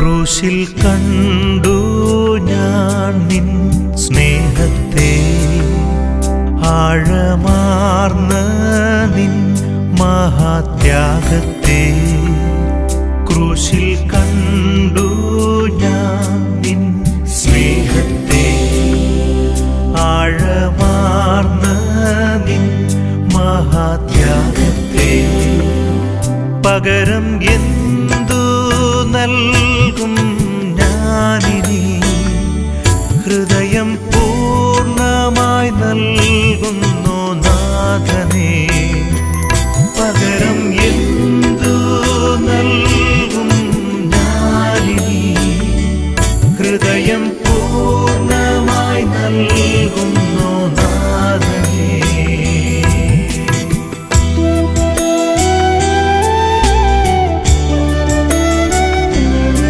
ക്രൂശിൽ കണ്ടു ഞാൻ നിൻ സ്നേഹത്തെ, ആഴമാർന്ന നിൻ മഹാത്യാഗത്തെ. ക്രൂശിൽ കണ്ടു ഞാൻ നിൻ സ്നേഹത്തെ, ആഴമാർന്ന നിൻ മഹാത്യാഗത്തെ. പകരം